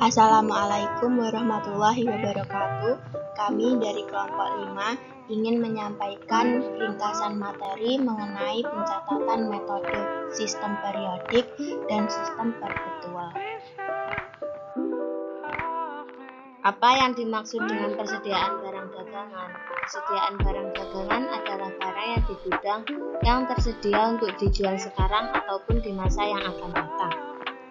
Assalamualaikum warahmatullahi wabarakatuh. Kami dari kelompok 5 ingin menyampaikan ringkasan materi mengenai pencatatan metode sistem periodik dan sistem perpetual. Apa yang dimaksud dengan persediaan barang dagangan? Persediaan barang dagangan adalah barang yang di gudang yang tersedia untuk dijual sekarang ataupun di masa yang akan datang.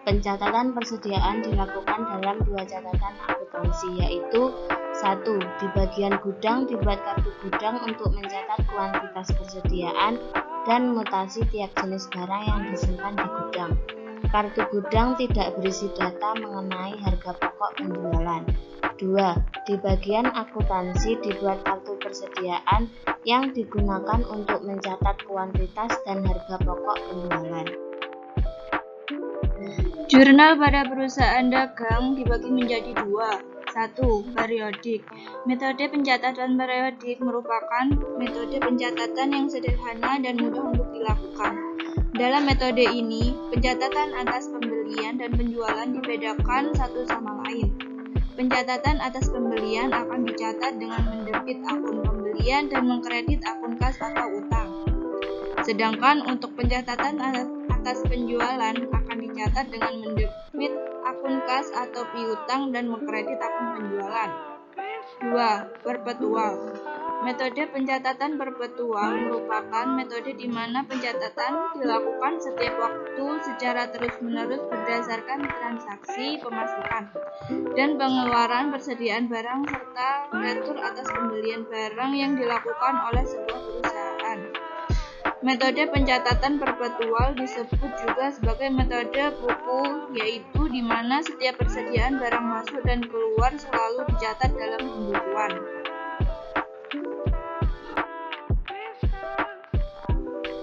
Pencatatan persediaan dilakukan dalam dua catatan akuntansi, yaitu 1. Di bagian gudang dibuat kartu gudang untuk mencatat kuantitas persediaan dan mutasi tiap jenis barang yang disimpan di gudang. Kartu gudang tidak berisi data mengenai harga pokok penjualan. 2. Di bagian akuntansi dibuat kartu persediaan yang digunakan untuk mencatat kuantitas dan harga pokok penjualan. Jurnal pada perusahaan dagang dibagi menjadi dua. 1. Periodik. Metode pencatatan periodik merupakan metode pencatatan yang sederhana dan mudah untuk dilakukan. Dalam metode ini, pencatatan atas pembelian dan penjualan dibedakan satu sama lain. Pencatatan atas pembelian akan dicatat dengan mendebit akun pembelian dan mengkredit akun kas atau utang. Sedangkan untuk pencatatan atas penjualan akan dicatat dengan mendebit akun kas atau piutang dan mengkredit akun penjualan. 2. Perpetual. Metode pencatatan perpetual merupakan metode di mana pencatatan dilakukan setiap waktu secara terus-menerus berdasarkan transaksi pemasukan dan pengeluaran persediaan barang serta retur atas pembelian barang yang dilakukan oleh sebuah perusahaan. Metode pencatatan perpetual disebut juga sebagai metode buku, yaitu di mana setiap persediaan barang masuk dan keluar selalu dicatat dalam pembukuan.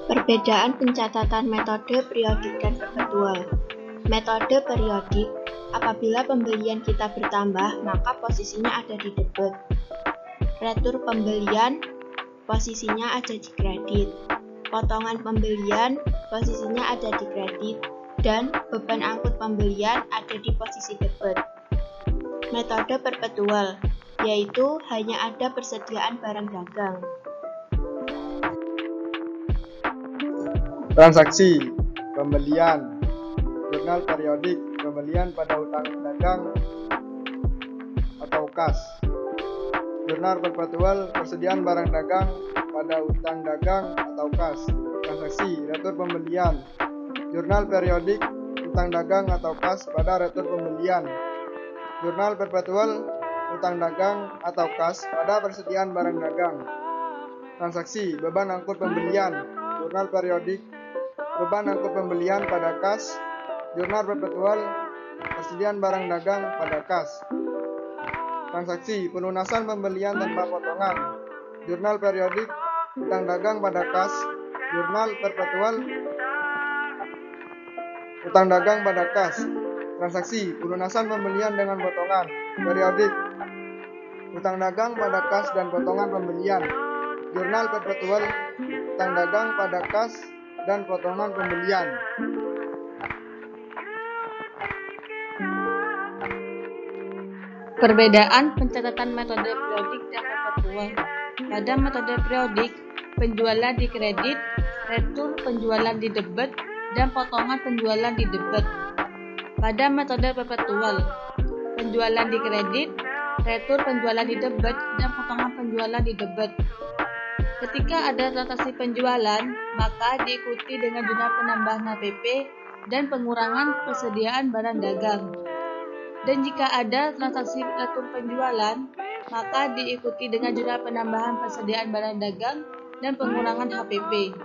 Perbedaan pencatatan metode periodik dan perpetual. Metode periodik, apabila pembelian kita bertambah, maka posisinya ada di debit. Retur pembelian, posisinya ada di kredit. Potongan pembelian, posisinya ada di kredit, dan beban angkut pembelian ada di posisi debit. Metode perpetual, yaitu hanya ada persediaan barang dagang. Transaksi pembelian. Jurnal periodik pembelian pada utang dagang atau kas. Jurnal perpetual persediaan barang dagang pada utang dagang atau kas. Transaksi retur pembelian. Jurnal periodik utang dagang atau kas pada retur pembelian. Jurnal perpetual utang dagang atau kas pada persediaan barang dagang. Transaksi beban angkut pembelian. Jurnal periodik beban angkut pembelian pada kas. Jurnal perpetual persediaan barang dagang pada kas. Transaksi pelunasan pembelian tanpa potongan. Jurnal periodik utang dagang pada kas. Jurnal perpetual utang dagang pada kas. Transaksi pelunasan pembelian dengan potongan. Periodik utang dagang pada kas dan potongan pembelian. Jurnal perpetual utang dagang pada kas dan potongan pembelian. Perbedaan pencatatan metode periodik dan perpetual. Pada metode periodik, penjualan di kredit, retur penjualan di debit, dan potongan penjualan di debit. Pada metode perpetual, penjualan di kredit, retur penjualan di debit, dan potongan penjualan di debit. Ketika ada transaksi penjualan, maka diikuti dengan jumlah penambahan HPP dan pengurangan persediaan barang dagang. Dan jika ada transaksi retur penjualan, maka diikuti dengan jumlah penambahan persediaan barang dagang dan pengurangan HPP.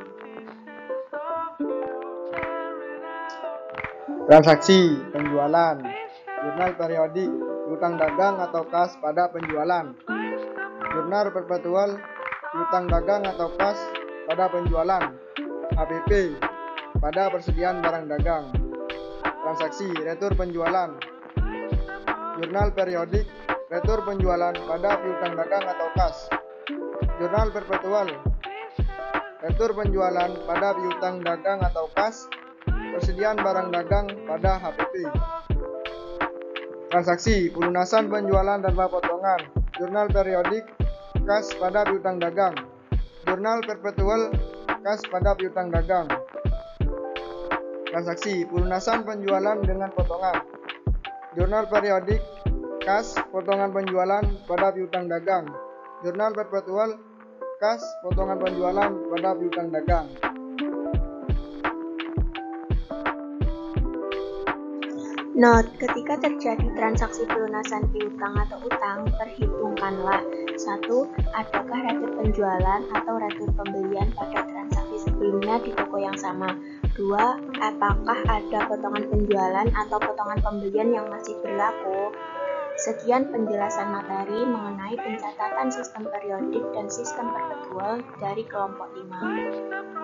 Transaksi penjualan. Jurnal periodik utang dagang atau kas pada penjualan. Jurnal perpetual utang dagang atau kas pada penjualan. HPP pada persediaan barang dagang. Transaksi retur penjualan. Jurnal periodik retur penjualan pada piutang dagang atau kas. Jurnal perpetual retur penjualan pada piutang dagang atau kas. Persediaan barang dagang pada HPP. Transaksi pelunasan penjualan tanpa potongan. Jurnal periodik, kas pada piutang dagang. Jurnal perpetual, kas pada piutang dagang. Transaksi pelunasan penjualan dengan potongan. Jurnal periodik, kas potongan penjualan pada piutang dagang. Jurnal perpetual, kas potongan penjualan pada piutang dagang. Note, ketika terjadi transaksi pelunasan piutang atau utang, perhitungkanlah 1. Adakah retur penjualan atau retur pembelian pada transaksi sebelumnya di toko yang sama? 2. Apakah ada potongan penjualan atau potongan pembelian yang masih berlaku? Sekian penjelasan materi mengenai pencatatan sistem periodik dan sistem perpetual dari kelompok 5.